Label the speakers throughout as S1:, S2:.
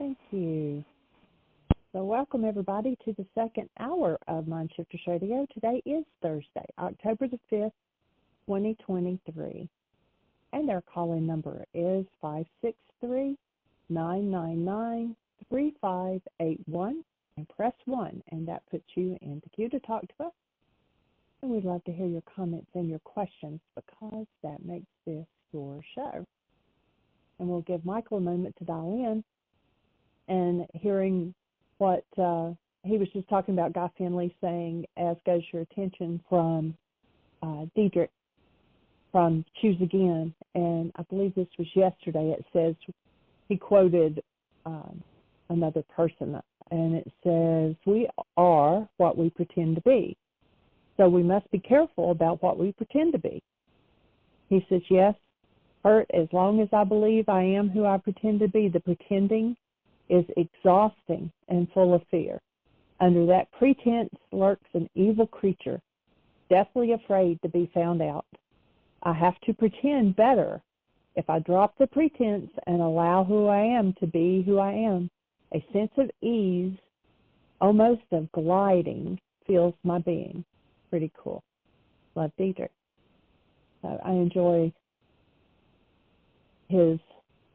S1: Thank you. So welcome, everybody, to the second hour of Mind Shifters Radio. Today is Thursday, October the 5th, 2023. And our call-in number is 563-999-3581. And press 1, and that puts you in the queue to talk to us. And we'd love to hear your comments and your questions because that makes this your show. And we'll give Michael a moment to dial in. And hearing what he was just talking about, Guy Finley saying, as goes your attention, from Diedrich from Choose Again. And I believe this was yesterday. It says, he quoted another person, and it says, we are what we pretend to be. So we must be careful about what we pretend to be. He says, yes, hurt as long as I believe I am who I pretend to be. The pretending is exhausting and full of fear. Under that pretense lurks an evil creature, deathly afraid to be found out. I have to pretend better. If I drop the pretense and allow who I am to be who I am, a sense of ease, almost of gliding, fills my being. Pretty cool. Love Diedrich. So I enjoy his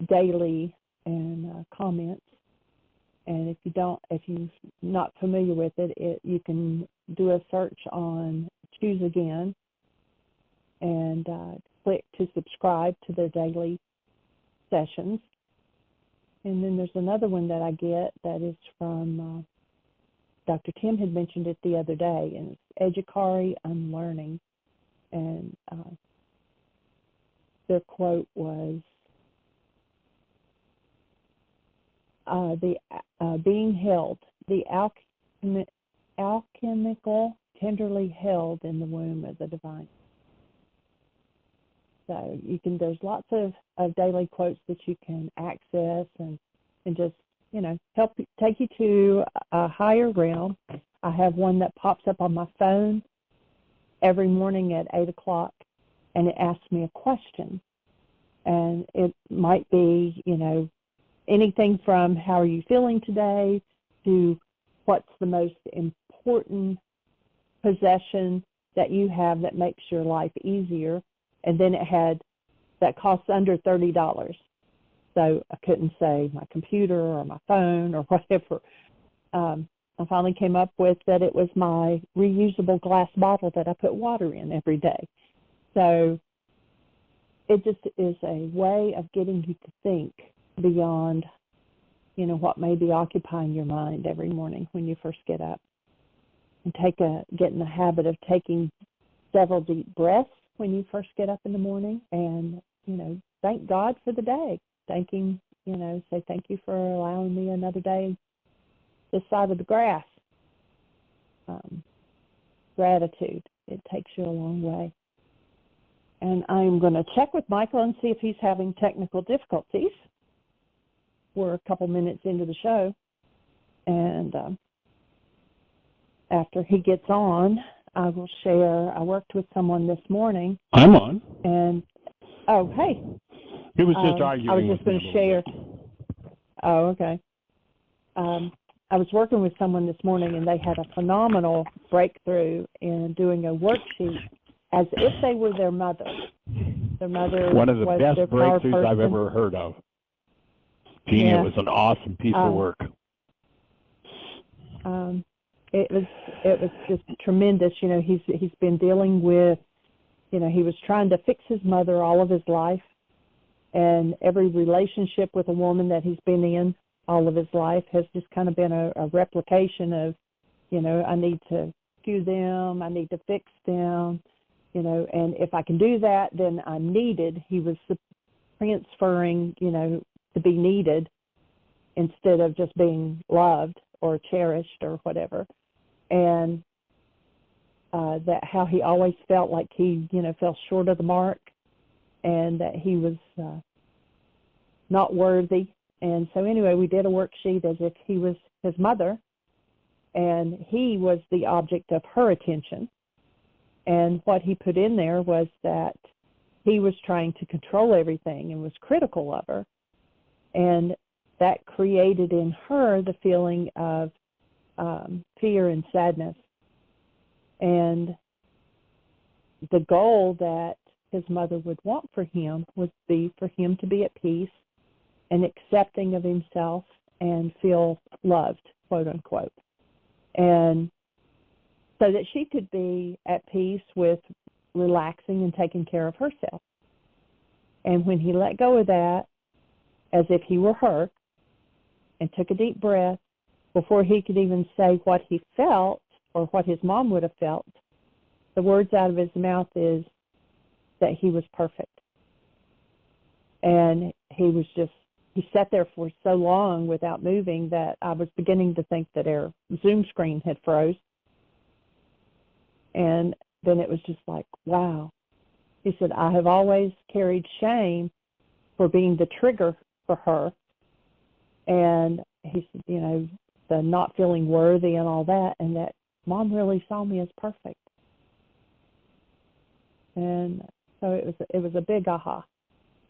S1: daily and comments. And if you're not familiar with it, you can do a search on Choose Again and click to subscribe to their daily sessions. And then there's another one that I get that is from Dr. Tim had mentioned it the other day, and it's Educari Unlearning. And their quote was, being held, the alchemical, tenderly held in the womb of the divine. So there's lots of daily quotes that you can access and just, help take you to a higher realm. I have one that pops up on my phone every morning at 8 o'clock, and it asks me a question. And it might be, anything from how are you feeling today to what's the most important possession that you have that makes your life easier. And then it had that costs under $30. So I couldn't say my computer or my phone or whatever. I finally came up with that it was my reusable glass bottle that I put water in every day. So it just is a way of getting you to think beyond, what may be occupying your mind every morning when you first get up. And get in the habit of taking several deep breaths when you first get up in the morning, and, thank God for the day. Say thank you for allowing me another day this side of the grass. Gratitude, it takes you a long way. And I'm going to check with Michael and see if he's having technical difficulties. We're a couple minutes into the show, and after he gets on, I will share. I worked with someone this morning.
S2: I'm on.
S1: And, oh, hey.
S2: He was just arguing.
S1: I was just going to share. Oh, okay. I was working with someone this morning, and they had a phenomenal breakthrough in doing a worksheet as if they were their mother. Their mother
S2: one of the
S1: was
S2: best
S1: their power
S2: breakthroughs
S1: person.
S2: I've ever heard of. Jeanie,
S1: Yeah.
S2: It was an awesome piece of work.
S1: It was just tremendous. He's been dealing with, he was trying to fix his mother all of his life, and every relationship with a woman that he's been in all of his life has just kind of been a replication of, I need to rescue them, I need to fix them, and if I can do that, then I'm needed. He was transferring, to be needed instead of just being loved or cherished or whatever. And that how he always felt like he, fell short of the mark, and that he was not worthy. And so anyway, we did a worksheet as if he was his mother, and he was the object of her attention. And what he put in there was that he was trying to control everything and was critical of her. And that created in her the feeling of fear and sadness. And the goal that his mother would want for him would be for him to be at peace and accepting of himself and feel loved, quote unquote. And so that she could be at peace with relaxing and taking care of herself. And when he let go of that, as if he were her, and took a deep breath, before he could even say what he felt or what his mom would have felt, the words out of his mouth is that he was perfect. And he sat there for so long without moving that I was beginning to think that our Zoom screen had froze. And then it was just like, wow. He said, I have always carried shame for being the trigger for her. And he said, the not feeling worthy and all that, and that Mom really saw me as perfect. And so it was a big aha.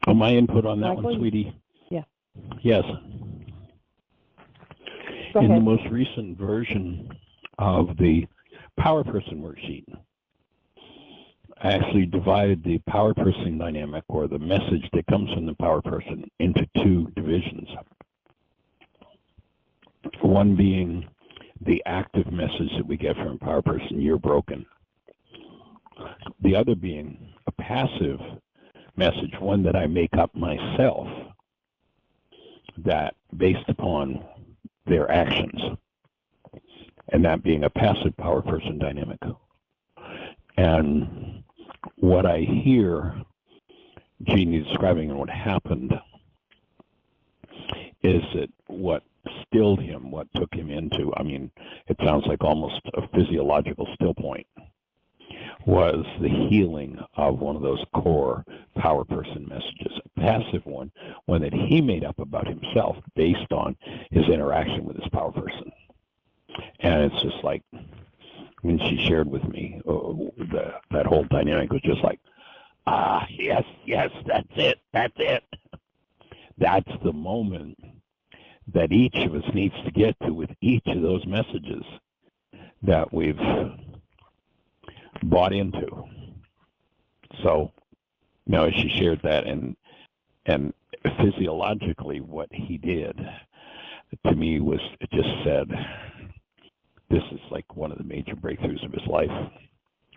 S2: Oh, my input on that one, sweetie.
S1: Yeah.
S2: Yes.
S1: Go
S2: In
S1: ahead.
S2: the most recent version of the Power Person worksheet, I actually divided the Power Person dynamic, or the message that comes from the Power Person, into two divisions. One being the active message that we get from a Power Person, you're broken. The other being a passive message, one that I make up myself, that based upon their actions, and that being a passive Power Person dynamic. And what I hear Jeanie describing and what happened is that what stilled him, what took him into, it sounds like almost a physiological still point, was the healing of one of those core Power Person messages, a passive one that he made up about himself based on his interaction with his Power Person. And it's just like, when she shared with me, that whole dynamic was just like, yes, that's it. That's the moment that each of us needs to get to with each of those messages that we've bought into. So, as she shared that, and physiologically what he did, to me was, it just said, this is like one of the major breakthroughs of his life,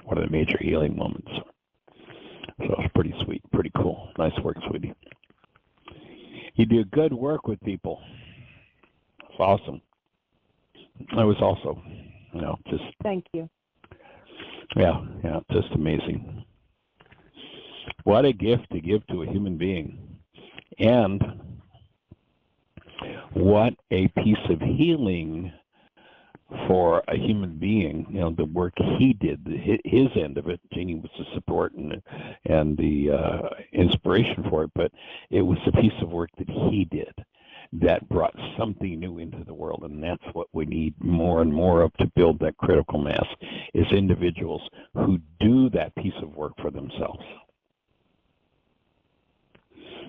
S2: one of the major healing moments. So it's pretty sweet, pretty cool. Nice work, sweetie. You do good work with people. It's awesome. I was also, just...
S1: Thank you.
S2: Yeah, just amazing. What a gift to give to a human being. And what a piece of healing for a human being, the work he did, his end of it. Jeanie was the support and the inspiration for it, but it was a piece of work that he did that brought something new into the world, and that's what we need more and more of to build that critical mass, is individuals who do that piece of work for themselves.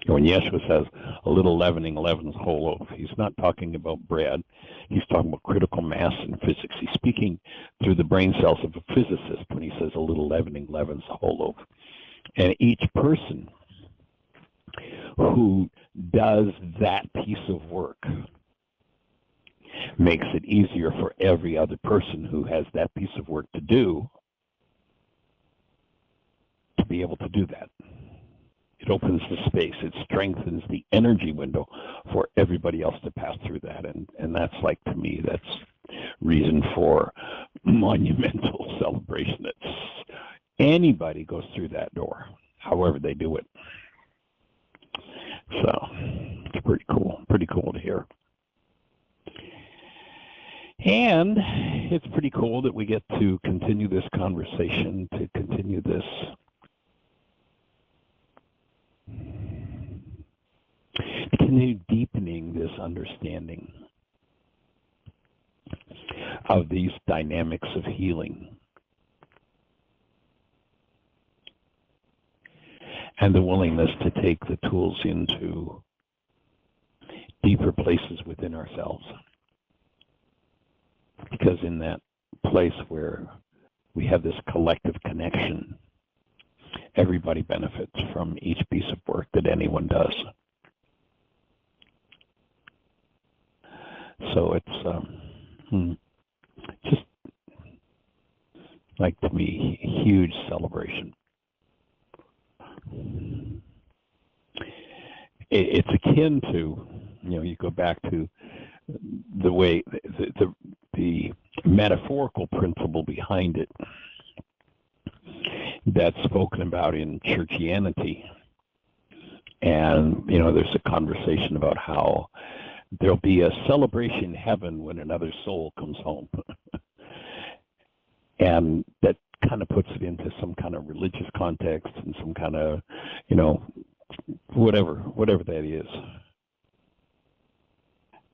S2: When Yeshua says a little leavening leavens the whole loaf, he's not talking about bread. He's talking about critical mass in physics. He's speaking through the brain cells of a physicist when he says a little leavening leavens the whole loaf. And each person who does that piece of work makes it easier for every other person who has that piece of work to do to be able to do that. It opens the space. It strengthens the energy window for everybody else to pass through that. And that's like, to me, that's reason for monumental celebration. It's anybody goes through that door, however they do it. So it's pretty cool to hear. And it's pretty cool that we get to continue this conversation, to continue this continue deepening this understanding of these dynamics of healing and the willingness to take the tools into deeper places within ourselves. Because in that place where we have this collective connection, everybody benefits from each piece of work that anyone does. So it's just, like, to me, a huge celebration. It's akin to, you go back to the way, the metaphorical principle behind it that's spoken about in churchianity. And, there's a conversation about how there'll be a celebration in heaven when another soul comes home. And that kind of puts it into some kind of religious context and some kind of, whatever that is,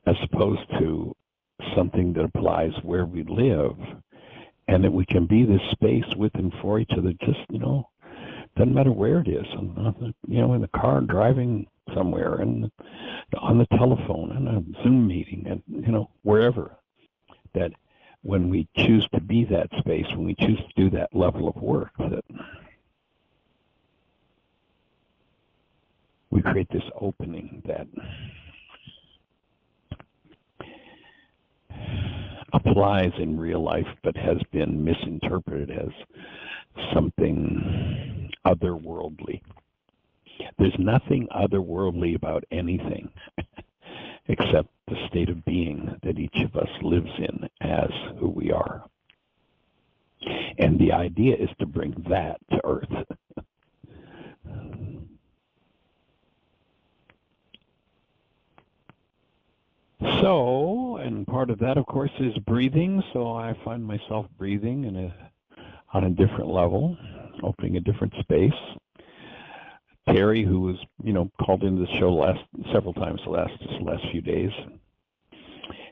S2: as opposed to something that applies where we live, and that we can be this space with and for each other, just, doesn't matter where it is, in the car driving somewhere, and on the telephone, and a Zoom meeting, and, wherever, that when we choose to be that space, when we choose to do that level of work, that we create this opening that applies in real life but has been misinterpreted as something otherworldly. There's nothing otherworldly about anything except the state of being that each of us lives in as who we are. And the idea is to bring that to earth. So, and part of that, of course, is breathing. So I find myself breathing on a different level, opening a different space. Terry, who was, called into the show several times the last few days,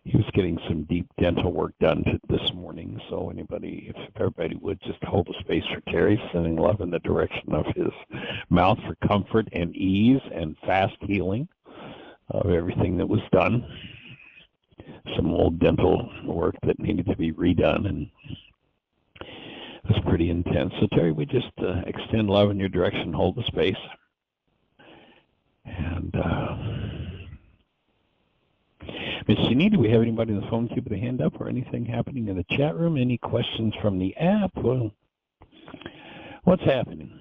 S2: he was getting some deep dental work done this morning. So if everybody would just hold a space for Terry, sending love in the direction of his mouth for comfort and ease and fast healing of everything that was done. Some old dental work that needed to be redone, and it was pretty intense. So Terry, we just extend love in your direction, hold the space. And Ms. Jeanie, do we have anybody in the phone queue with a hand up or anything happening in the chat room? Any questions from the app? Well, what's happening?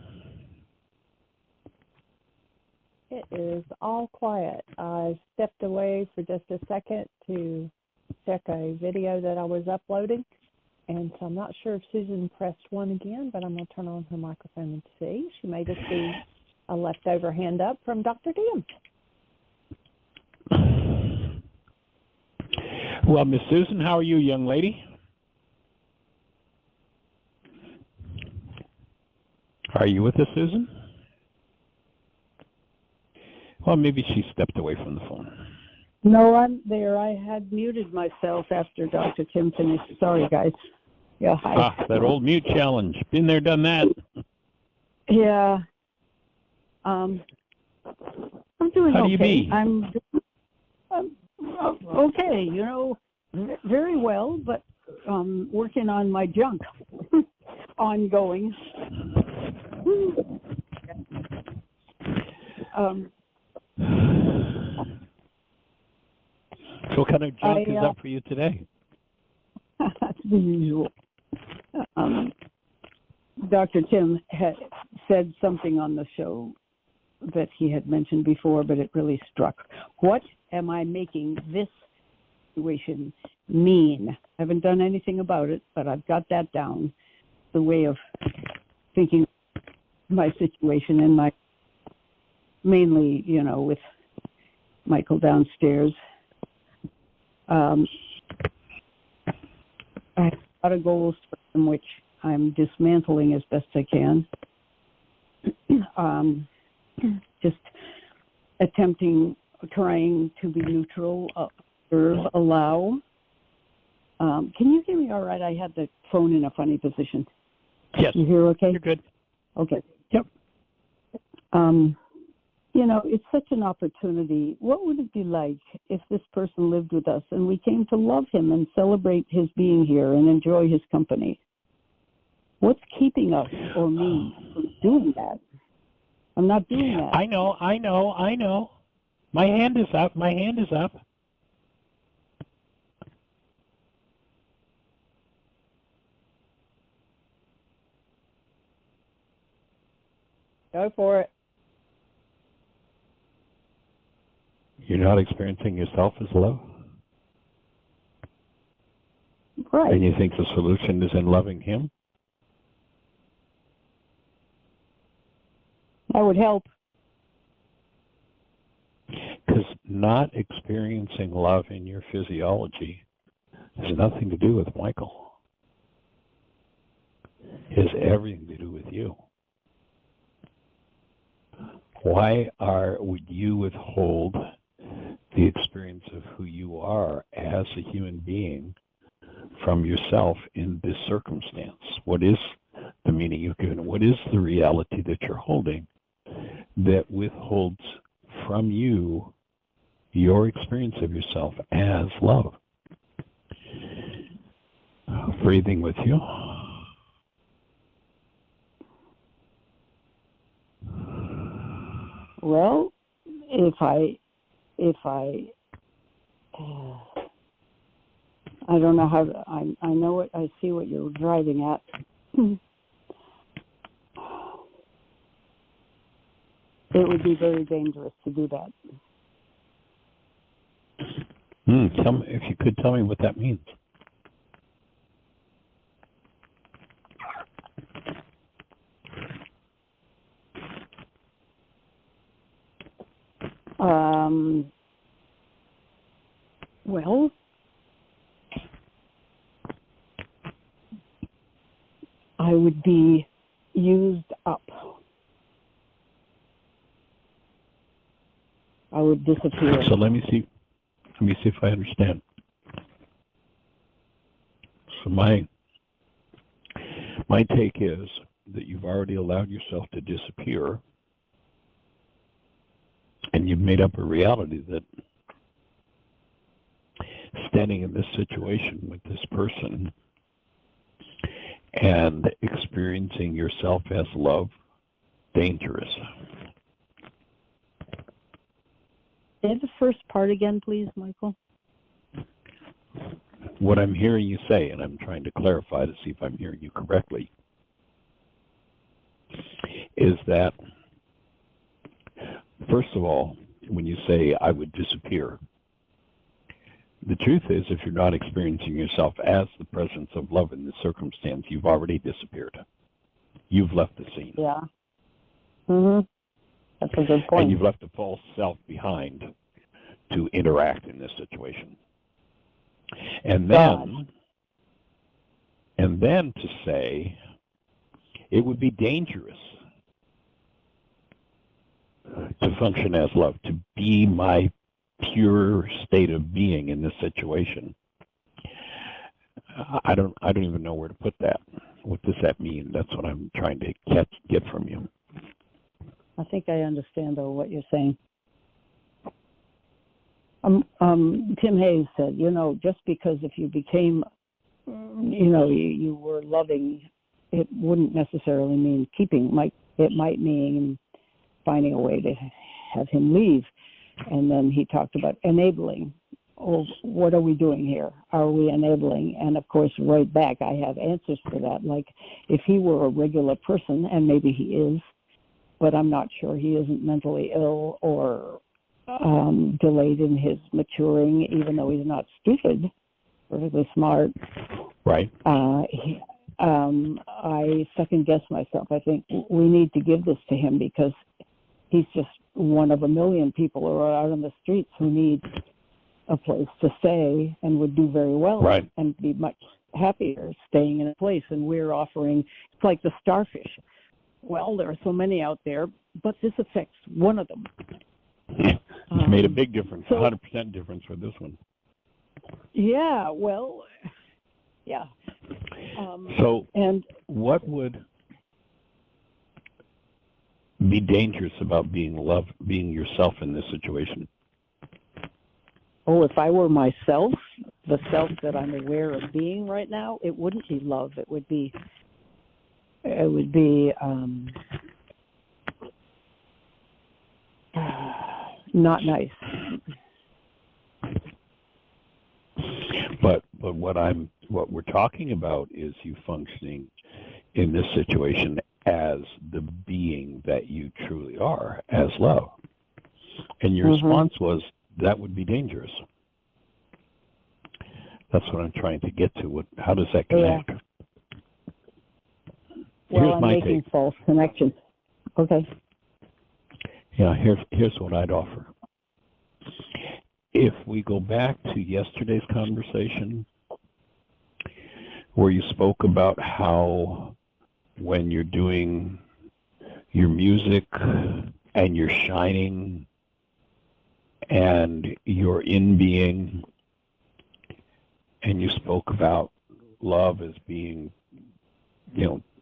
S1: It is all quiet. I stepped away for just a second to check a video that I was uploading, and so I'm not sure if Susan pressed one again, but I'm going to turn on her microphone and see. She may just be a leftover hand up from Dr. Tim.
S2: Well, Miss Susan, how are you, young lady? Are you with us, Susan? Well, maybe she stepped away from the phone.
S3: No, I'm there. I had muted myself after Dr. Tim finished. Sorry, guys. Yeah, hi.
S2: That old mute challenge. Been there, done that.
S3: Yeah. I'm doing okay.
S2: How do you be?
S3: I'm okay, very well, but working on my junk ongoing.
S2: So what kind of junk is up for you today?
S3: That's the usual. Dr. Tim had said something on the show that he had mentioned before, but it really struck. What am I making this situation mean? I haven't done anything about it, but I've got that down. The way of thinking my situation and mainly, with Michael downstairs. I have a lot of goals for him, which I'm dismantling as best I can. Just trying to be neutral, observe, allow. Can you hear me all right? I had the phone in a funny position.
S2: Yes.
S3: You hear okay?
S2: You're good.
S3: Okay.
S2: Yep.
S3: You know, it's such an opportunity. What would it be like if this person lived with us and we came to love him and celebrate his being here and enjoy his company? What's keeping us or me from doing that? I'm not doing that.
S2: I know. My hand is up.
S1: Go for it.
S2: You're not experiencing yourself as love?
S3: Right.
S2: And you think the solution is in loving him?
S3: That would help.
S2: Because not experiencing love in your physiology has nothing to do with Michael. It has everything to do with you. Why would you withhold the experience of who you are as a human being from yourself in this circumstance? What is the meaning you've given? What is the reality that you're holding that withholds from you your experience of yourself as love? Breathing with you.
S3: Well, if I don't know how to, I know it, I see what you're driving at. It would be very dangerous to do that.
S2: Tell me, if you could tell me what that means.
S3: Well, I would be used up. I would disappear.
S2: So let me see if I understand. So my take is that you've already allowed yourself to disappear, and you've made up a reality that standing in this situation with this person and experiencing yourself as love, dangerous.
S3: Say the first part again, please, Michael.
S2: What I'm hearing you say, and I'm trying to clarify to see if I'm hearing you correctly, is that, first of all, when you say I would disappear, the truth is if you're not experiencing yourself as the presence of love in this circumstance, you've already disappeared. You've left the scene.
S3: Yeah. That's a good point.
S2: And you've left a false self behind to interact in this situation. And then to say it would be dangerous to function as love, to be my pure state of being in this situation. I don't even know where to put that. What does that mean? That's what I'm trying to get from you.
S3: I think I understand, though, what you're saying. Tim Hayes said, just because if you became, you were loving, it wouldn't necessarily mean keeping. It might mean finding a way to have him leave. And then he talked about enabling. Oh, what are we doing here? Are we enabling? And of course, right back, I have answers for that. Like, if he were a regular person, and maybe he is, but I'm not sure he isn't mentally ill or delayed in his maturing, even though he's not stupid, perfectly smart.
S2: Right.
S3: I second guess myself. I think we need to give this to him because he's just one of a million people who are out on the streets who need a place to stay and would do very well,
S2: right,
S3: and be much happier staying in a place. And we're offering, it's like the starfish. Well, there are so many out there, but this affects one of them.
S2: It's made a big difference, 100% difference for this one.
S3: Yeah, well, yeah.
S2: So, and what would be dangerous about being yourself in this situation?
S3: Oh, if I were myself, the self that I'm aware of being right now, it wouldn't be love. It would be not nice.
S2: But what we're talking about is you functioning in this situation as the being that you truly are, as love. And your response was, that would be dangerous. That's what I'm trying to get to. How does that connect?
S3: Yeah. Well,
S2: Here's
S3: I'm
S2: my
S3: making
S2: take.
S3: false connections. Okay.
S2: Yeah, here's what I'd offer. If we go back to yesterday's conversation, where you spoke about how when you're doing your music and you're shining and you're in being, and you spoke about love as being,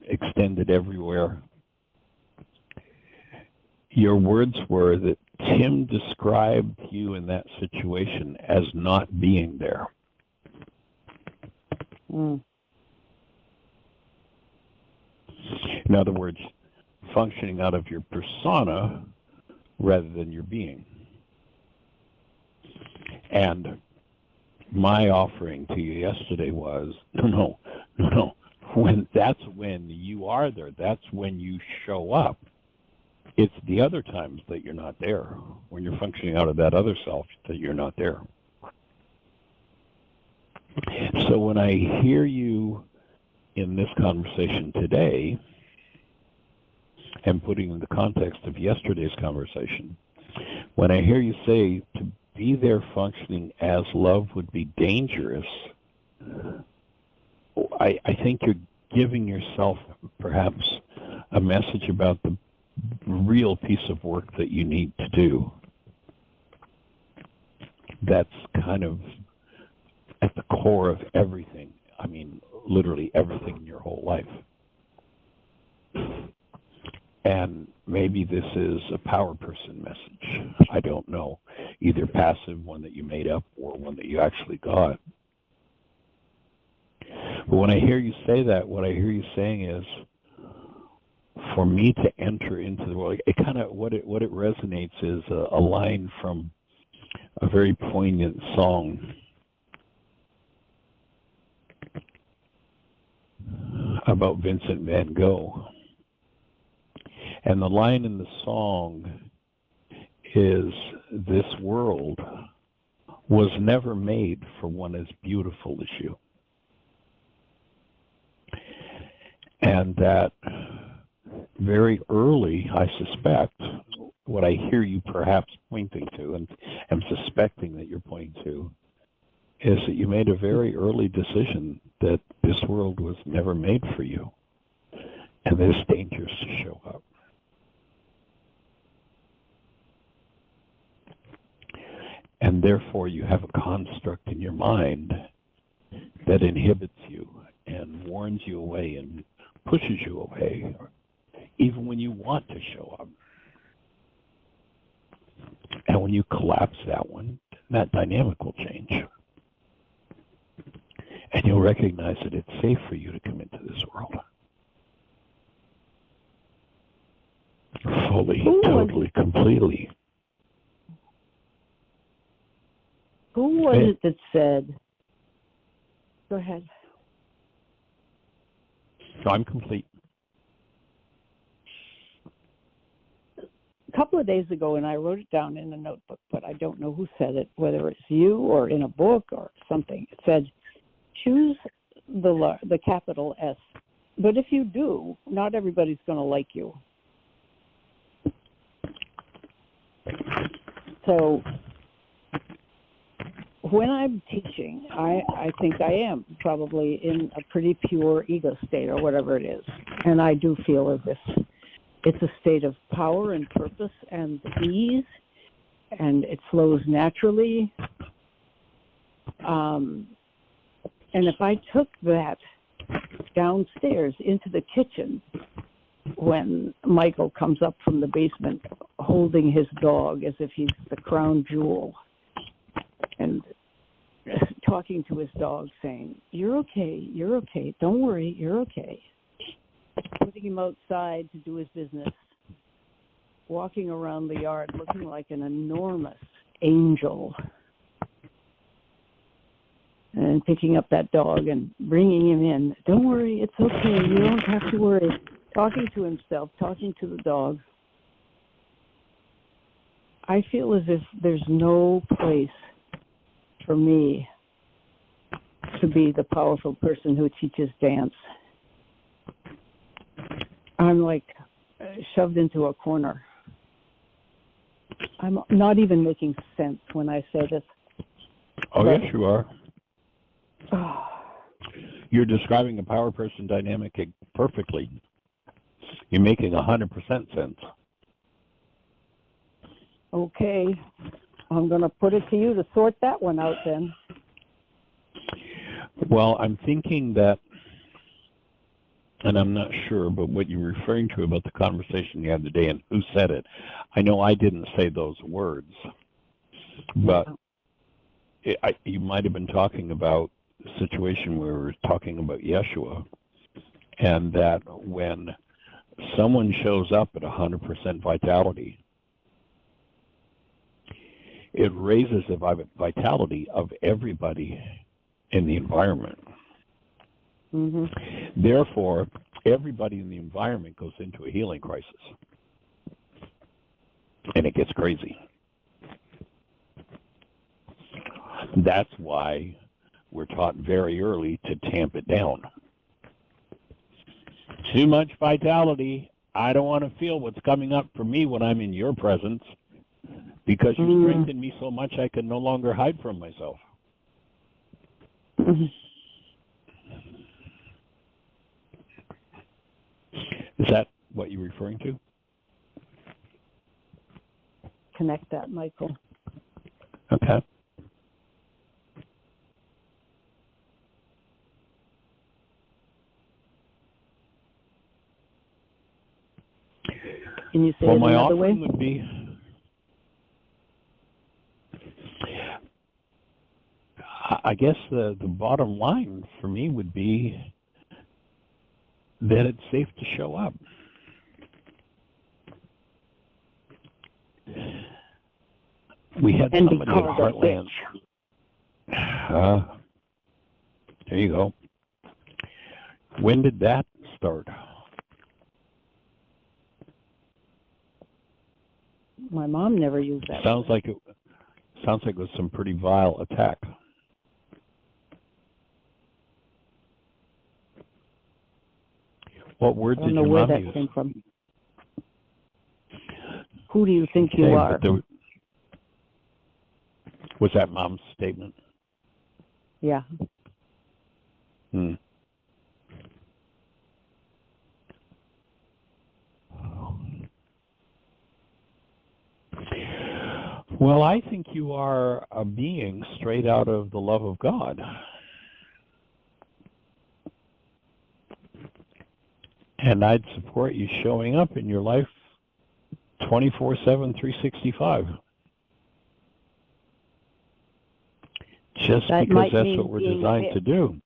S2: extended everywhere, your words were that Tim described you in that situation as not being there. In other words, functioning out of your persona rather than your being. And my offering to you yesterday was, no. That's when you are there. That's when you show up. It's the other times that you're not there, when you're functioning out of that other self, that you're not there. So when I hear you in this conversation today, and putting in the context of yesterday's conversation, when I hear you say to be there functioning as love would be dangerous, I think you're giving yourself perhaps a message about the real piece of work that you need to do. That's kind of at the core of everything. I mean, literally everything in your whole life. And maybe this is a power person message. I don't know. Either passive, one that you made up, or one that you actually got. But when I hear you say that, what I hear you saying is, for me to enter into the world, it kind of, what it resonates is a line from a very poignant song about Vincent van Gogh. And the line in the song is, this world was never made for one as beautiful as you. And that very early, I suspect, what I hear you perhaps pointing to, and I'm suspecting that you're pointing to, is that you made a very early decision that this world was never made for you, and that it's dangerous to show up. And therefore you have a construct in your mind that inhibits you and warns you away and pushes you away, even when you want to show up. And when you collapse that one, that dynamic will change. And you'll recognize that it's safe for you to come into this world. Fully, totally, completely.
S3: Who was it that said, go ahead.
S2: So I'm complete.
S3: A couple of days ago, and I wrote it down in a notebook, but I don't know who said it, whether it's you or in a book or something. It said, choose the capital S. But if you do, not everybody's going to like you. So when I'm teaching, I think I am probably in a pretty pure ego state or whatever it is. And I do feel as if it's a state of power and purpose and ease, and it flows naturally. And if I took that downstairs into the kitchen, when Michael comes up from the basement holding his dog as if he's the crown jewel and talking to his dog saying, you're okay, don't worry, you're okay. Putting him outside to do his business, walking around the yard looking like an enormous angel, and picking up that dog and bringing him in. Don't worry, it's okay, you don't have to worry. Talking to himself, talking to the dog. I feel as if there's no place for me to be the powerful person who teaches dance. I'm like shoved into a corner. I'm not even making sense when I say this.
S2: Oh, yes, you are. You're describing a power person dynamic perfectly. You're making 100% sense.
S3: Okay. I'm going to put it to you to sort that one out then.
S2: Well, I'm thinking that, and I'm not sure, but what you're referring to about the conversation you had today and who said it, I know I didn't say those words, but you might have been talking about a situation where we were talking about Yeshua, and that when someone shows up at 100% vitality, it raises the vitality of everybody in the environment.
S3: Mm-hmm.
S2: Therefore, everybody in the environment goes into a healing crisis. And it gets crazy. That's why we're taught very early to tamp it down. Too much vitality. I don't want to feel what's coming up for me when I'm in your presence, because you strengthen me so much I can no longer hide from myself.
S3: Mm-hmm.
S2: Is that what you're referring to?
S3: Connect that, Michael.
S2: Okay.
S3: Can you say
S2: Well,
S3: it
S2: my
S3: another way?
S2: offering would be, I guess the bottom line for me would be that it's safe to show up. We had
S3: And
S2: somebody at Heartland. There you go. When did that start?
S3: My mom never used that.
S2: Sounds like it was some pretty vile attack. What word did your mom use? I don't know where that came from.
S3: Who do you think you are?
S2: Was that mom's statement?
S3: Yeah.
S2: Well, I think you are a being straight out of the love of God. And I'd support you showing up in your life 24/7, 365. Just because that's what we're designed to do.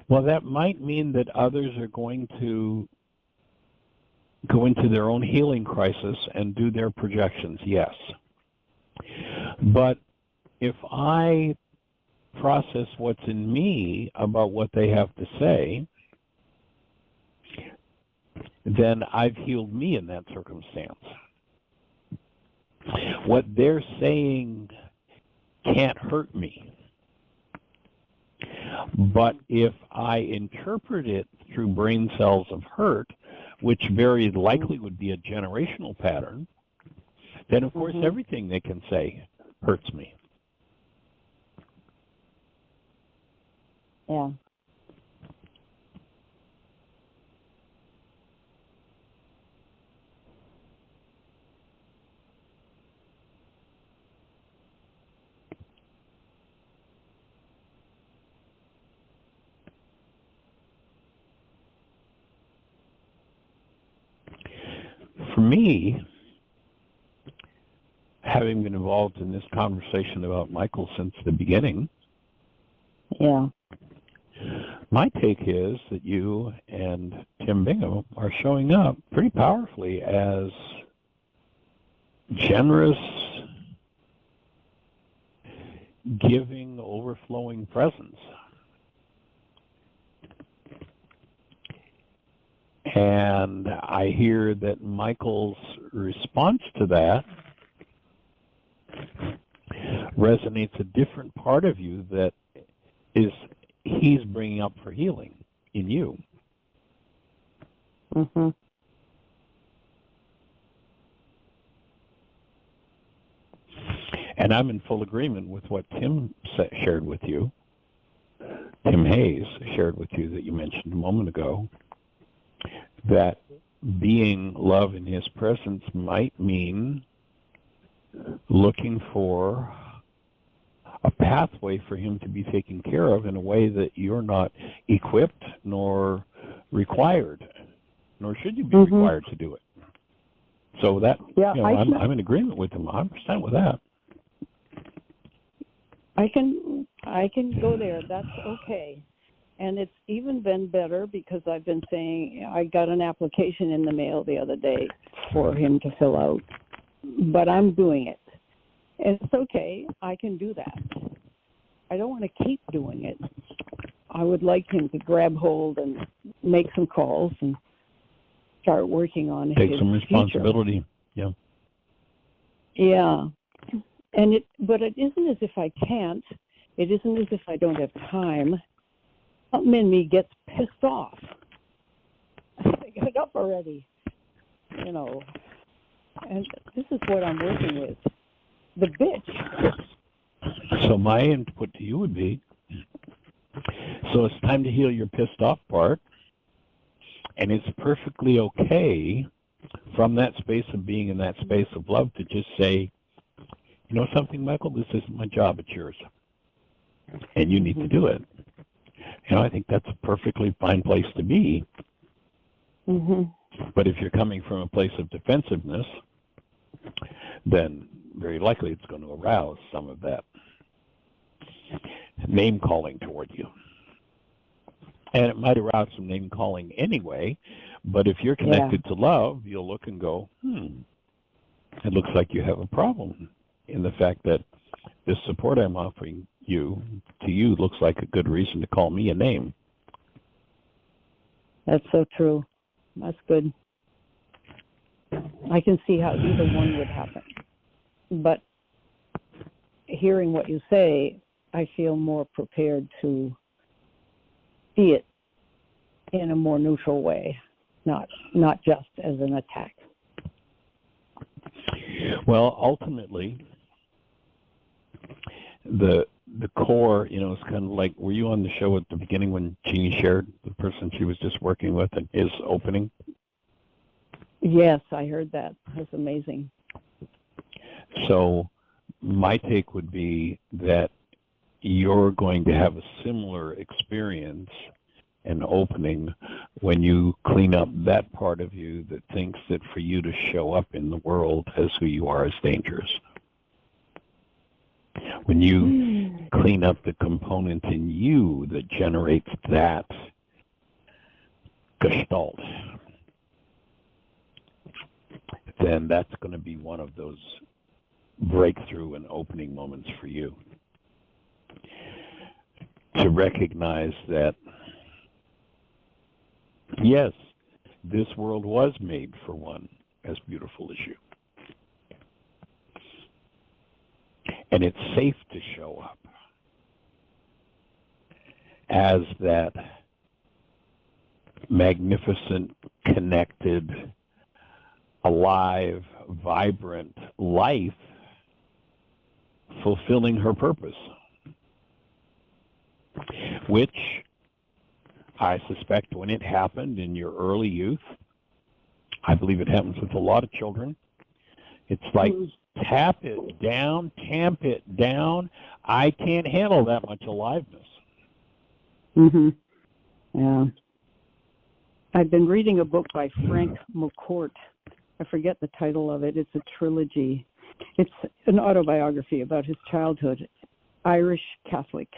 S2: Well, that might mean that others are going to go into their own healing crisis and do their projections, yes. But if I process what's in me about what they have to say, then I've healed me in that circumstance. What they're saying can't hurt me. But if I interpret it through brain cells of hurt, which very likely would be a generational pattern, then of course everything they can say hurts me.
S3: Yeah.
S2: for me, having been involved in this conversation about Michael since the beginning,
S3: Yeah.
S2: my take is that you and Tim Bingham are showing up pretty powerfully as generous, giving, overflowing presence. And I hear that Michael's response to that resonates a different part of you that is he's bringing up for healing in you.
S3: Mhm.
S2: And I'm in full agreement with what Tim shared with you. Tim Hayes shared with you that you mentioned a moment ago, that being love in his presence might mean looking for a pathway for him to be taken care of in a way that you're not equipped nor required, nor should you be required to do it. So that,
S3: Yeah,
S2: I'm in agreement with him 100% with that.
S3: I can go there. That's okay. And it's even been better because I've been saying I got an application in the mail the other day for him to fill out, but I'm doing it. And it's okay. I can do that. I don't want to keep doing it. I would like him to grab hold and make some calls and start working on
S2: Take
S3: his
S2: some responsibility.
S3: Future. Yeah. But it isn't as if I can't. It isn't as if I don't have time. Something in me gets pissed off. Get up already, And this is what I'm working with. The bitch.
S2: So my input to you would be, so it's time to heal your pissed off part, and it's perfectly okay from that space of being in that space of love to just say, you know something, Michael, this isn't my job, it's yours. And you need to do it. I think that's a perfectly fine place to be. But if you're coming from a place of defensiveness, then very likely it's going to arouse some of that name calling toward you. And it might arouse some name calling anyway, but if you're connected to love, you'll look and go, it looks like you have a problem in the fact that this support I'm offering you looks like a good reason to call me a name.
S3: That's so true. That's good. I can see how either one would happen. But hearing what you say, I feel more prepared to see it in a more neutral way, not just as an attack.
S2: Well, ultimately, the core, it's kind of like, were you on the show at the beginning when Jeanie shared the person she was just working with and his opening?
S3: Yes, I heard that. That's amazing.
S2: So my take would be that you're going to have a similar experience and opening when you clean up that part of you that thinks that for you to show up in the world as who you are is dangerous. When you clean up the component in you that generates that gestalt, then that's going to be one of those breakthrough and opening moments for you. To recognize that, yes, this world was made for one as beautiful as you. And it's safe to show up as that magnificent, connected, alive, vibrant life fulfilling her purpose, which I suspect when it happened in your early youth, I believe it happens with a lot of children. It's like, tamp it down. I can't handle that much aliveness.
S3: Yeah. I've been reading a book by Frank McCourt I forget the title of it. It's a trilogy. It's an autobiography about his childhood, Irish Catholic.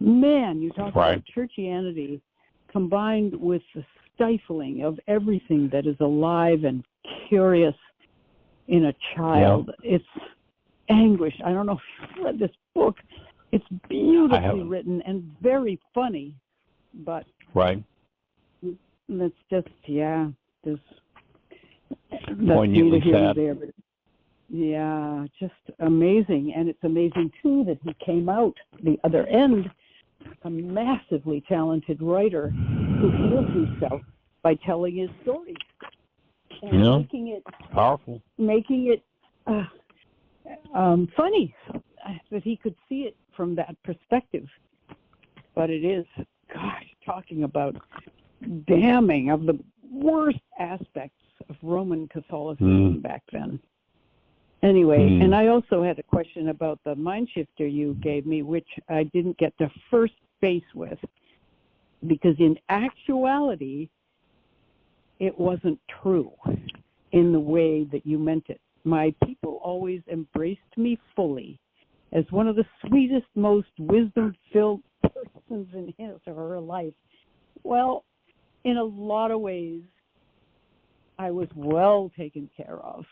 S3: Man, you talk about churchianity combined with the stifling of everything that is alive and curious in a child. Yeah. It's anguish. I don't know if you've read this book. It's beautifully written and very funny, but that's just, there's
S2: poignantly sad.
S3: There, but yeah, just amazing. And it's amazing, too, that he came out the other end a massively talented writer who healed himself by telling his story and making it
S2: powerful,
S3: making it funny, that he could see it from that perspective. But it is, gosh, talking about damning of the worst aspects of Roman Catholicism back then. Anyway, and I also had a question about the mind shifter you gave me, which I didn't get to first base with, because in actuality, it wasn't true in the way that you meant it. My people always embraced me fully as one of the sweetest, most wisdom-filled persons in his or her life. Well, in a lot of ways, I was well taken care of.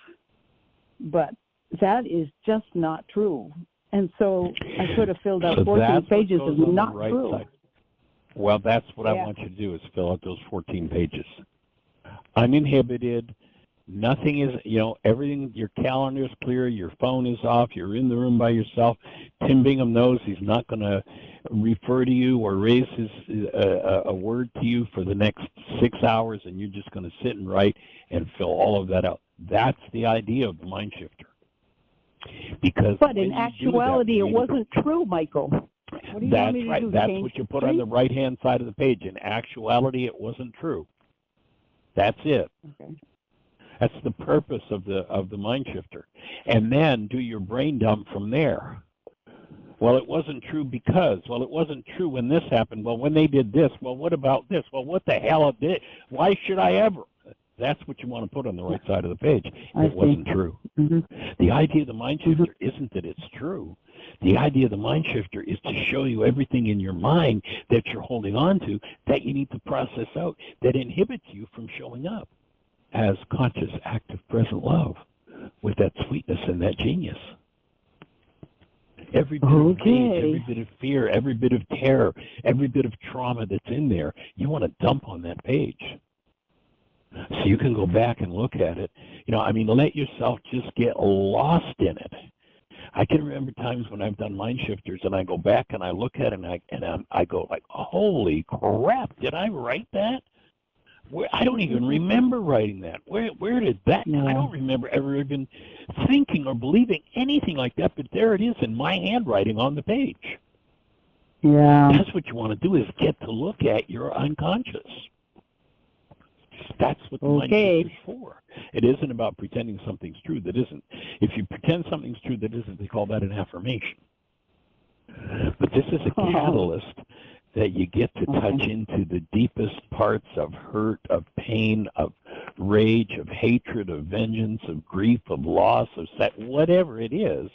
S3: But that is just not true. And so I could have filled out 14 pages of not true.
S2: Side. Well, that's what I want you to do, is fill out those 14 pages. Uninhibited, nothing is, everything, your calendar is clear, your phone is off, you're in the room by yourself. Tim Bingham knows he's not going to refer to you or raise a word to you for the next 6 hours, and you're just going to sit and write and fill all of that out. That's the idea of the mind shifter.
S3: But in actuality, it wasn't true, Michael. What do you want me to do?
S2: That's what you put on the right-hand side of the page. In actuality, it wasn't true. That's it. Okay. That's the purpose of the mind shifter. And then do your brain dump from there. Well, it wasn't true because. Well, it wasn't true when this happened. Well, when they did this. Well, what about this? Well, what the hell did it? Why should I ever? That's what you want to put on the right side of the page. It wasn't true. The idea of the mind shifter isn't that it's true. The idea of the mind shifter is to show you everything in your mind that you're holding on to that you need to process out, that inhibits you from showing up as conscious, active, present love with that sweetness and that genius. Every bit of rage, every bit of fear, every bit of terror, every bit of trauma that's in there, you want to dump on that page. So you can go back and look at it. Let yourself just get lost in it. I can remember times when I've done mind shifters and I go back and I look at it and I go like, holy crap, did I write that? I don't even remember writing that. Where did that? I don't remember ever even thinking or believing anything like that, but there it is in my handwriting on the page.
S3: Yeah.
S2: That's what you want to do, is get to look at your unconscious. That's what the mind shift is for. It isn't about pretending something's true that isn't. If you pretend something's true that isn't, they call that an affirmation. But this is a catalyst that you get to touch into the deepest parts of hurt, of pain, of rage, of hatred, of vengeance, of grief, of loss, of whatever it is,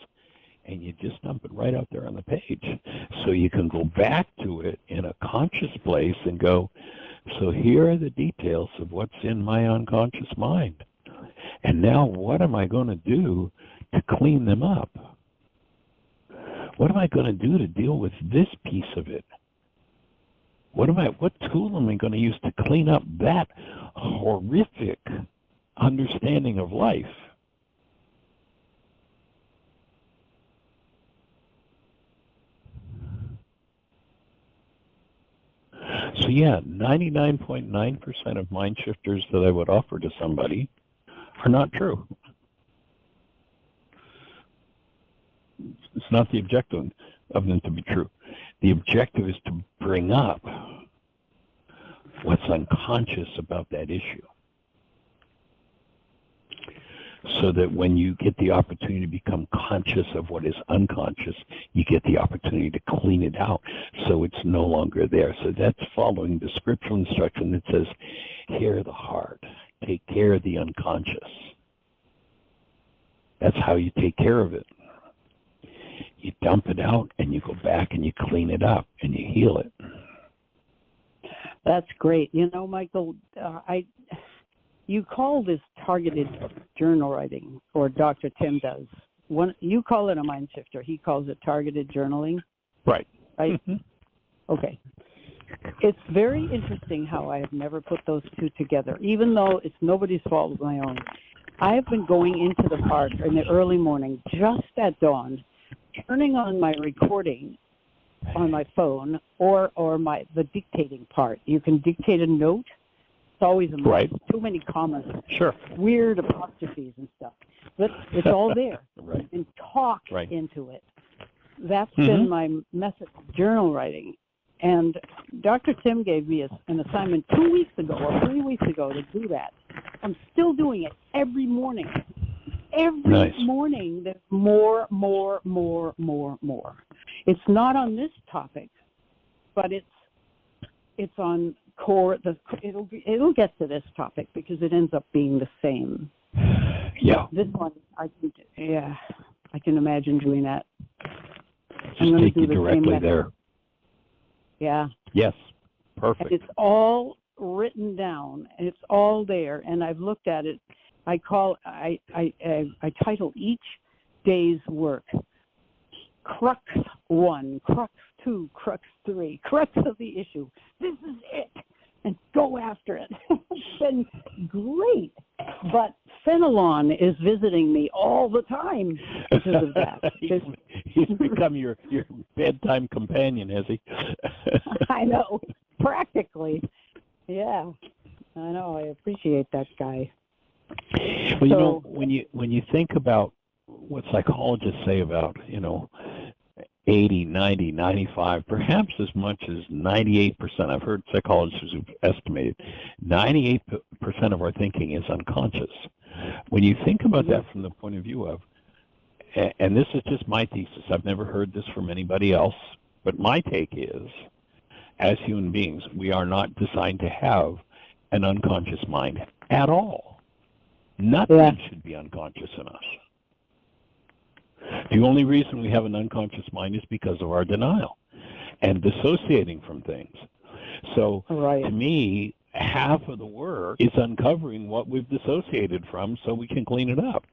S2: and you just dump it right out there on the page. So you can go back to it in a conscious place and go, so here are the details of what's in my unconscious mind. And now what am I going to do to clean them up? What am I going to do to deal with this piece of it? What tool am I going to use to clean up that horrific understanding of life? So 99.9% of mind shifters that I would offer to somebody are not true. It's not the objective of them to be true. The objective is to bring up what's unconscious about that issue, so that when you get the opportunity to become conscious of what is unconscious, you get the opportunity to clean it out so it's no longer there. So that's following the scriptural instruction that says, hear the heart, take care of the unconscious. That's how you take care of it. You dump it out, and you go back and you clean it up, and you heal it.
S3: That's great. You know, Michael, you call this targeted journal writing, or Dr. Tim does. You call it a mind shifter. He calls it targeted journaling.
S2: Right.
S3: Right? Okay. It's very interesting how I have never put those two together, even though it's nobody's fault but my own. I have been going into the park in the early morning, just at dawn, turning on my recording on my phone or the dictating part. You can dictate a note. It's always a mess.
S2: Right.
S3: Too many commas.
S2: Sure.
S3: Weird apostrophes and stuff. But it's all there.
S2: Right.
S3: And talk
S2: Right.
S3: into it. That's been my method of journal writing. And Dr. Tim gave me an assignment 2 weeks ago or 3 weeks ago to do that. I'm still doing it every morning. Every morning there's more. It's not on this topic, but it's on core. It'll get to this topic because it ends up being the same.
S2: Yeah.
S3: This one, I can imagine doing that.
S2: Just take you directly there.
S3: Yeah.
S2: Yes. Perfect.
S3: And it's all written down, and it's all there. And I've looked at it. I title each day's work Crux 1, Crux 2, Crux 3, Crux of the issue. This is it, and go after it. It's been great, but Fenelon is visiting me all the time because of that.
S2: He's become your bedtime companion, has he?
S3: I know, practically. Yeah, I know. I appreciate that guy.
S2: Well, you know, when you think about what psychologists say about, 80, 90, 95, perhaps as much as 98%, I've heard psychologists who've estimated 98% of our thinking is unconscious. When you think about that from the point of view of, and this is just my thesis, I've never heard this from anybody else, but my take is, as human beings, we are not designed to have an unconscious mind at all. Nothing should be unconscious in us. The only reason we have an unconscious mind is because of our denial and dissociating from things. So to me, half of the work is uncovering what we've dissociated from so we can clean it up.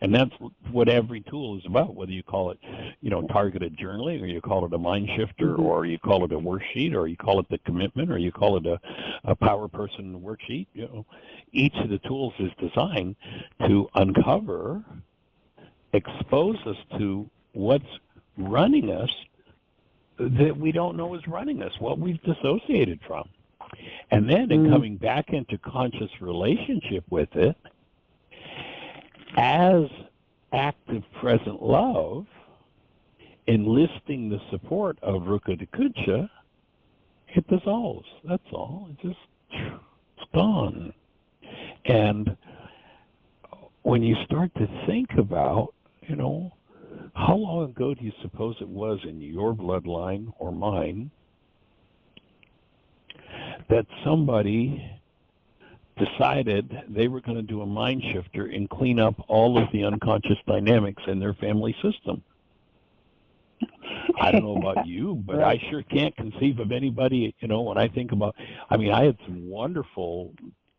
S2: And that's what every tool is about, whether you call it, targeted journaling, or you call it a mind shifter, or you call it a worksheet, or you call it the commitment, or you call it a power person worksheet. Each of the tools is designed to uncover, expose us to what's running us that we don't know is running us, what we've dissociated from. And then in coming back into conscious relationship with it, as active present love, enlisting the support of Ruka Dakucha, it dissolves. That's all. It's gone. And when you start to think about, how long ago do you suppose it was in your bloodline or mine that somebody decided they were going to do a mind shifter and clean up all of the unconscious dynamics in their family system? I don't know about you, but I sure can't conceive of anybody, when I think about, I had some wonderful,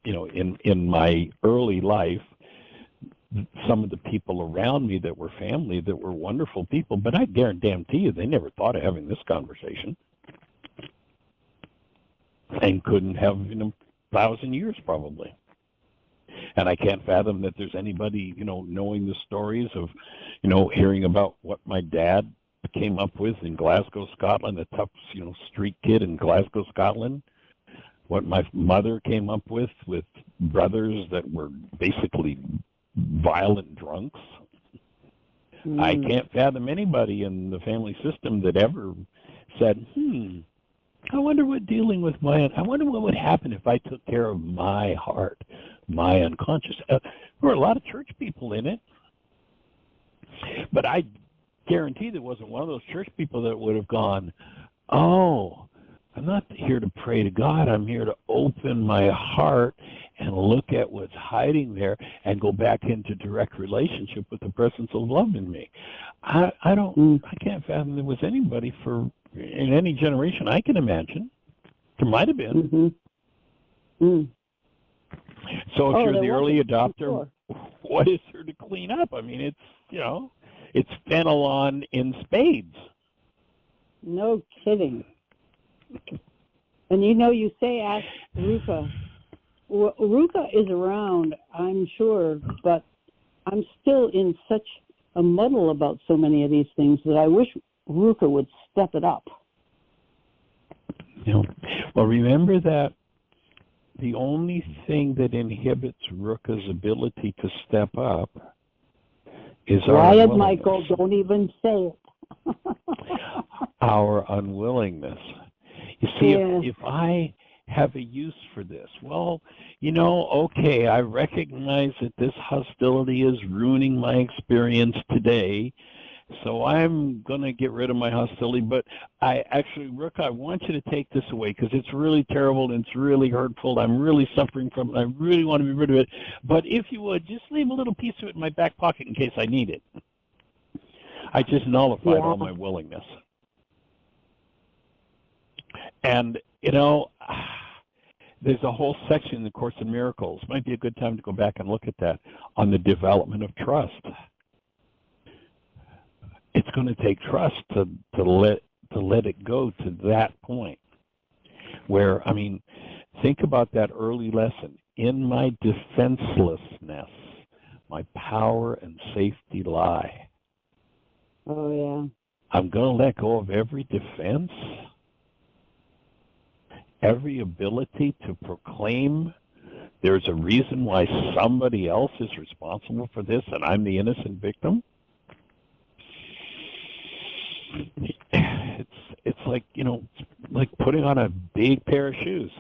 S2: in my early life, some of the people around me that were family that were wonderful people, but I guarantee you they never thought of having this conversation and couldn't have, 1,000 years probably. And I can't fathom that there's anybody, knowing the stories of, hearing about what my dad came up with in Glasgow, Scotland, a tough, street kid in Glasgow, Scotland, what my mother came up with brothers that were basically violent drunks. I can't fathom anybody in the family system that ever said, I wonder what dealing with I wonder what would happen if I took care of my heart, my unconscious. There were a lot of church people in it, but I guarantee there wasn't one of those church people that would have gone, I'm not here to pray to God. I'm here to open my heart and look at what's hiding there and go back into direct relationship with the presence of love in me. I can't fathom there was anybody in any generation I can imagine. There might have been. So if you're the early adopter, what is there to clean up? I mean, it's phenolon in spades.
S3: No kidding. And you say ask Ruka. Well, Ruka is around, I'm sure, but I'm still in such a muddle about so many of these things that I wish Ruka would step it up.
S2: Well, remember that the only thing that inhibits Ruka's ability to step up is our unwillingness.
S3: Michael, don't even say it.
S2: Our unwillingness. You see, if I have a use for this, well, okay, I recognize that this hostility is ruining my experience today, so I'm going to get rid of my hostility, but Rook, I want you to take this away because it's really terrible and it's really hurtful. I'm really suffering from it. I really want to be rid of it, but if you would, just leave a little piece of it in my back pocket in case I need it. I just nullified all my willingness. And, there's a whole section in the Course in Miracles. Might be a good time to go back and look at that on the development of trust. It's going to take trust to let it go to that point where, think about that early lesson. In my defenselessness, my power and safety lie.
S3: Oh, yeah.
S2: I'm going to let go of every defense, every ability to proclaim there's a reason why somebody else is responsible for this and I'm the innocent victim. It's like, like putting on a big pair of shoes.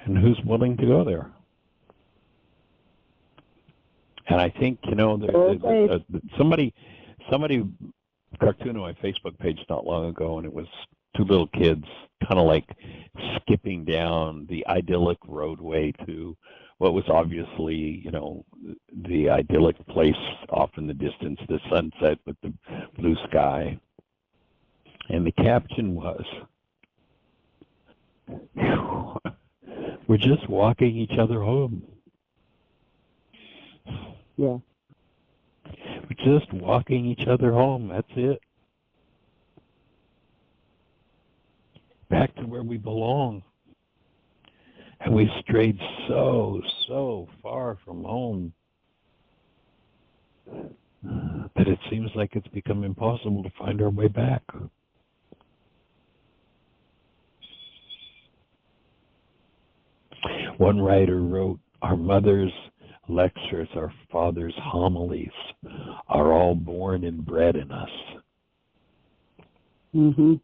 S2: And who's willing to go there? And I think, somebody cartoon on my Facebook page not long ago, and it was two little kids kind of like skipping down the idyllic roadway to what was obviously, the idyllic place off in the distance, the sunset with the blue sky. And the caption was, we're just walking each other home.
S3: Yeah.
S2: We're just walking each other home. That's it. Back to where we belong. And we've strayed so far from home that it seems like it's become impossible to find our way back. One writer wrote, our mother's lectures, our father's homilies are all born and bred in us.
S3: Mm-hmm.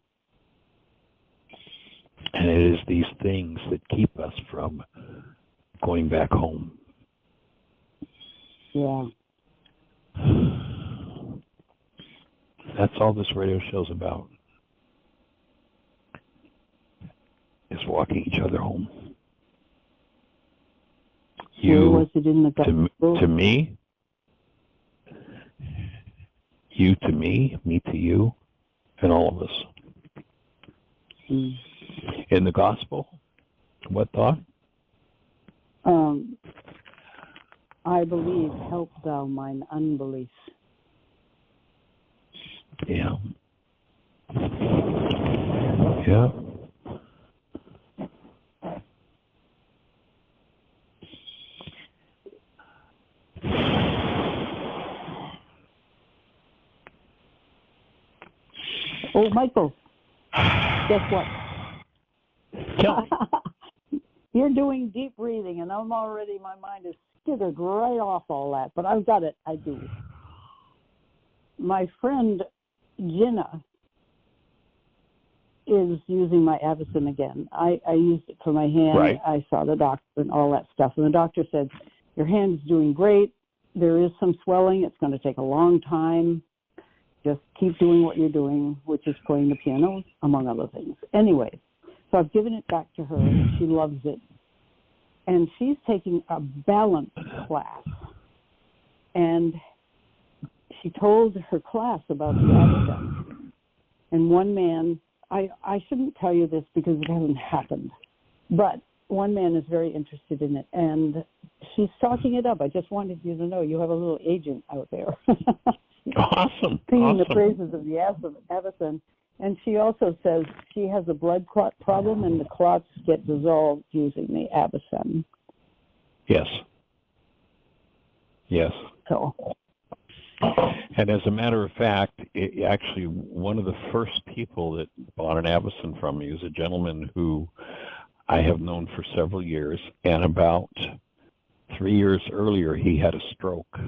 S2: And it is these things that keep us from going back home.
S3: Yeah.
S2: That's all this radio show's about. Is walking each other home.
S3: Where was it in the gospel?
S2: To me, you to me to you, and all of us.
S3: Mm.
S2: In the gospel, what thought?
S3: I believe, help thou mine unbelief.
S2: Yeah. Yeah.
S3: Oh, Michael, guess what?
S2: Tell me.
S3: You're doing deep breathing, and my mind is skithered right off all that, but I've got it. I do. My friend Jeanie is using my Avicen again. I used it for my hand.
S2: Right.
S3: I saw the doctor and all that stuff, and the doctor said, your hand's doing great. There is some swelling. It's going to take a long time. Just keep doing what you're doing, which is playing the piano, among other things. Anyway, So I've given it back to her, and she loves it. And she's taking a balance class. And she told her class about the absence. And one man, I shouldn't tell you this because it hasn't happened, but one man is very interested in it, and she's talking it up. I just wanted you to know you have a little agent out there.
S2: Awesome.
S3: Singing the praises of the absence. And she also says she has a blood clot problem, and the clots get dissolved using the absence.
S2: Yes. Yes.
S3: So.
S2: And as a matter of fact, actually, one of the first people that bought an Avicen from me is a gentleman who I have known for several years, and about 3 years earlier, he had a stroke.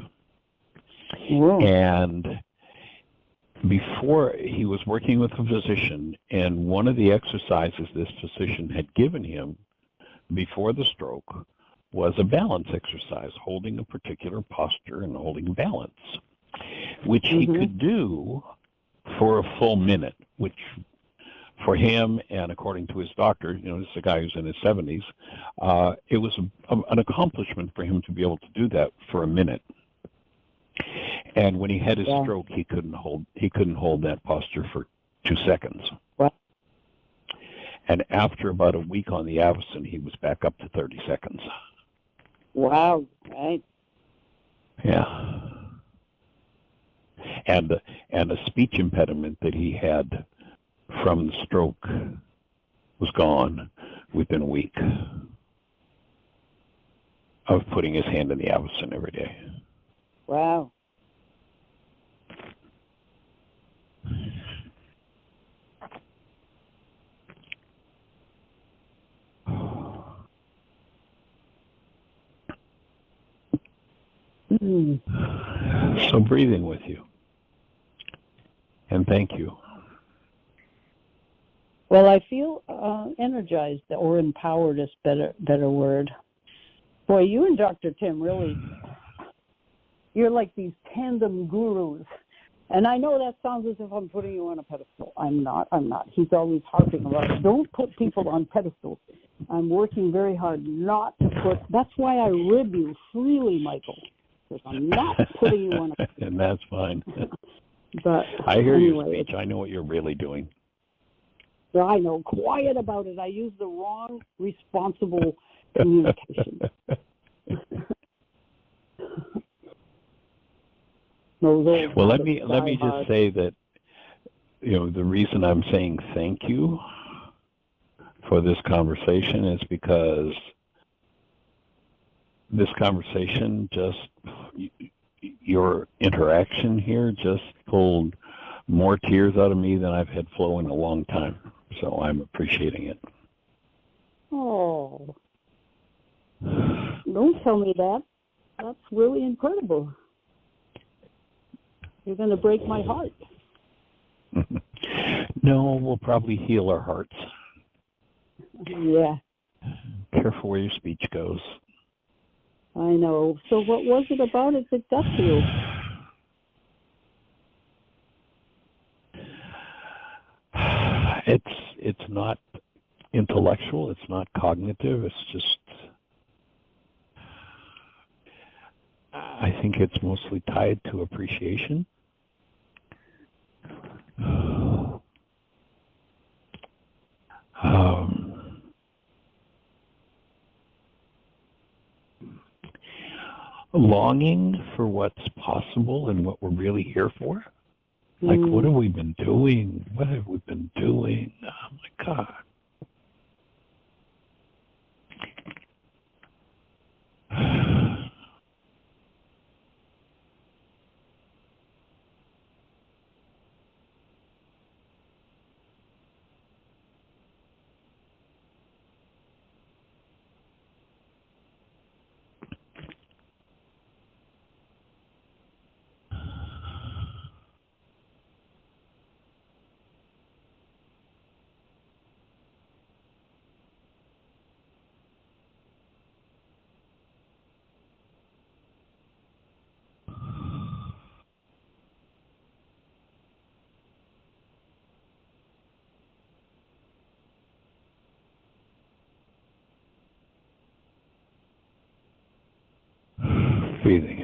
S3: Whoa.
S2: And before, he was working with a physician, and one of the exercises this physician had given him before the stroke was a balance exercise, holding a particular posture and holding balance, which he could do for a full minute, which for him, and according to his doctor, this is a guy who's in his 70s, it was an accomplishment for him to be able to do that for a minute. And when he had his stroke, he couldn't hold that posture for 2 seconds.
S3: What?
S2: And after about a week on the Avicen, he was back up to 30 seconds.
S3: Wow, right.
S2: Yeah. And the speech impediment that he had from the stroke was gone within a week of putting his hand in the Avicen every day.
S3: Wow.
S2: So breathing with you. And thank you.
S3: Well, I feel energized, or empowered is better word. Boy, you and Dr. Tim really, you're like these tandem gurus. And I know that sounds as if I'm putting you on a pedestal. I'm not. He's always harping about, don't put people on pedestals. I'm working very hard not to put, that's why I rib you freely, Michael, because I'm not putting you on a pedestal.
S2: And that's fine.
S3: But
S2: I hear
S3: anyway,
S2: your speech. I know what you're really doing.
S3: I know. Quiet about it. I use the wrong responsible communication.
S2: Well, let me just say that the reason I'm saying thank you for this conversation is because this conversation your interaction here just pulled more tears out of me than I've had flow in a long time. So I'm appreciating it.
S3: Oh, don't tell me that. That's really incredible. You're going to break my heart.
S2: No, we'll probably heal our hearts.
S3: Yeah.
S2: Careful where your speech goes.
S3: I know. So what was it about it that got to you?
S2: It's not intellectual. It's not cognitive. It's just, I think it's mostly tied to appreciation. Longing for what's possible and what we're really here for. Like, what have we been doing? What have we been doing? Oh, my God. Breathing.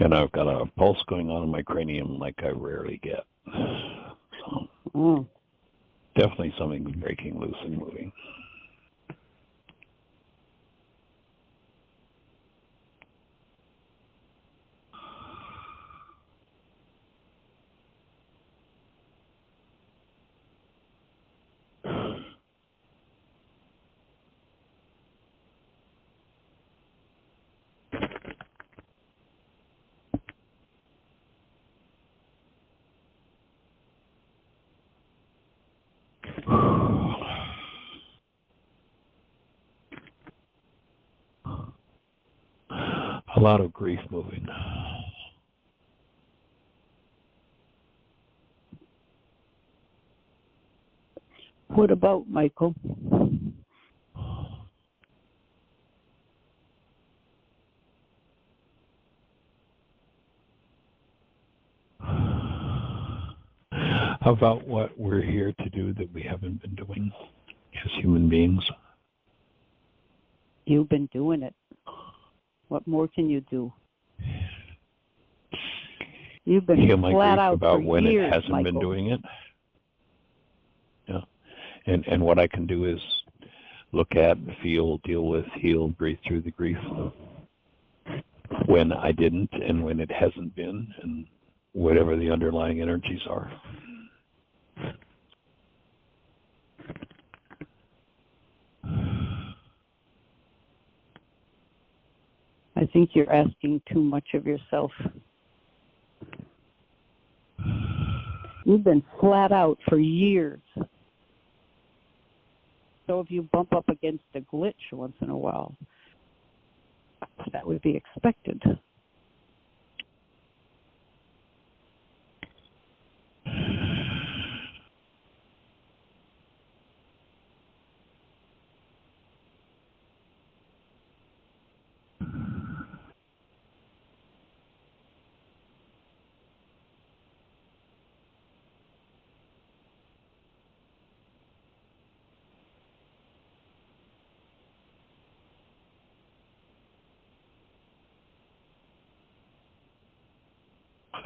S2: And I've got a pulse going on in my cranium like I rarely get. So definitely something breaking loose and moving. A lot of grief moving.
S3: What about Michael?
S2: About what we're here to do that we haven't been doing as human beings.
S3: You've been doing it. What more can you do? You've been
S2: Heal my
S3: flat
S2: grief
S3: out
S2: about
S3: for
S2: when
S3: years,
S2: it hasn't
S3: Michael.
S2: been doing it. Yeah. And what I can do is look at, feel, deal with, heal, breathe through the grief when I didn't and when it hasn't been, and whatever the underlying energies are.
S3: I think you're asking too much of yourself. You've been flat out for years. So if you bump up against a glitch once in a while, that would be expected.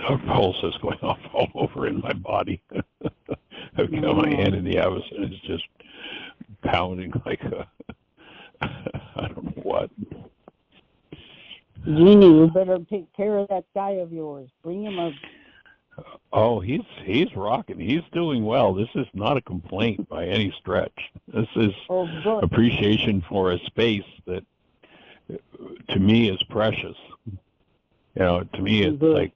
S2: A pulse is going off all over in my body. I've got my hand in the abyss and it's just pounding like a, I don't know what.
S3: Jeanie, you better take care of that guy of yours. Bring him up.
S2: Oh, he's rocking. He's doing well. This is not a complaint by any stretch. This is appreciation for a space that, to me, is precious. You know, to me, it's like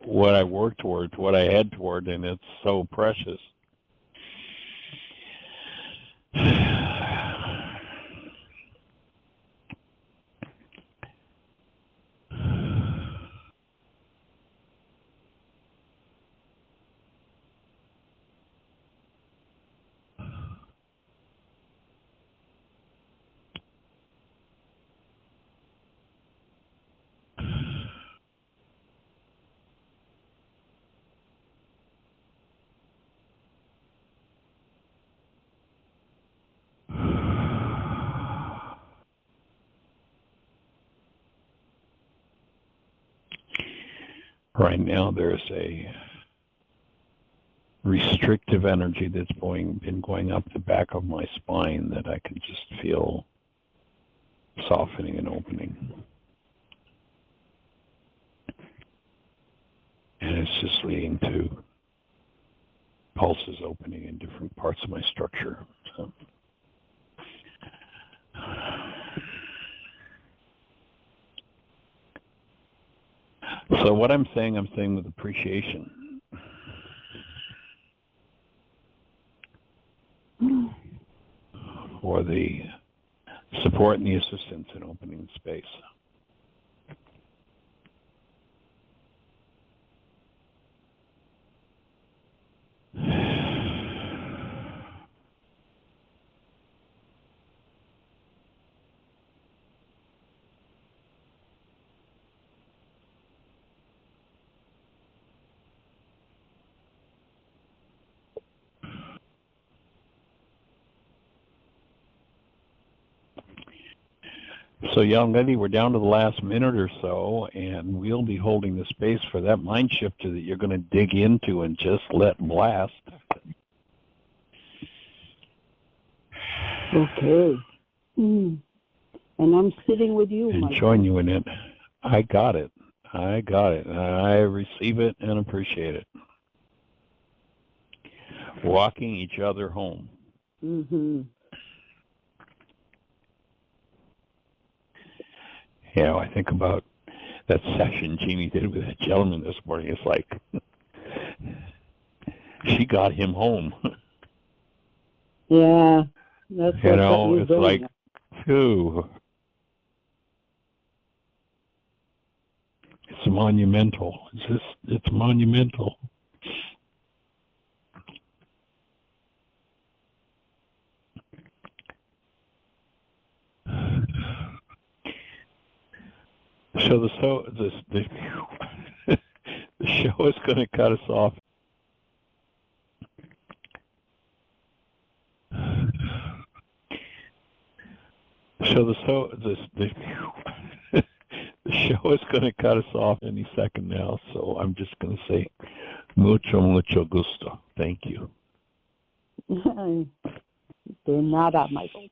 S2: what I work towards, what I head toward, and it's so precious. Right now, there's a restrictive energy that's been going up the back of my spine that I can just feel softening and opening. And it's just leading to pulses opening in different parts of my structure. So what I'm saying with appreciation. For the support and the assistance in opening space. So, young lady, we're down to the last minute or so, and we'll be holding the space for that mind shifter that you're going to dig into and just let blast.
S3: Okay. And I'm sitting with you,
S2: And
S3: Michael.
S2: join you in it. I got it. I got it. I receive it and appreciate it. Walking each other home.
S3: Mm-hmm.
S2: You know, I think about that session Jeanie did with a gentleman this morning. It's like she got him home.
S3: Yeah, that's
S2: You
S3: what
S2: know,
S3: got you
S2: it's
S3: going.
S2: like, phew. It's monumental. It's monumental. So the show is going to cut us off. So the show is going to cut us off any second now. So I'm just going to say mucho gusto. Thank you.
S3: De nada, Michael.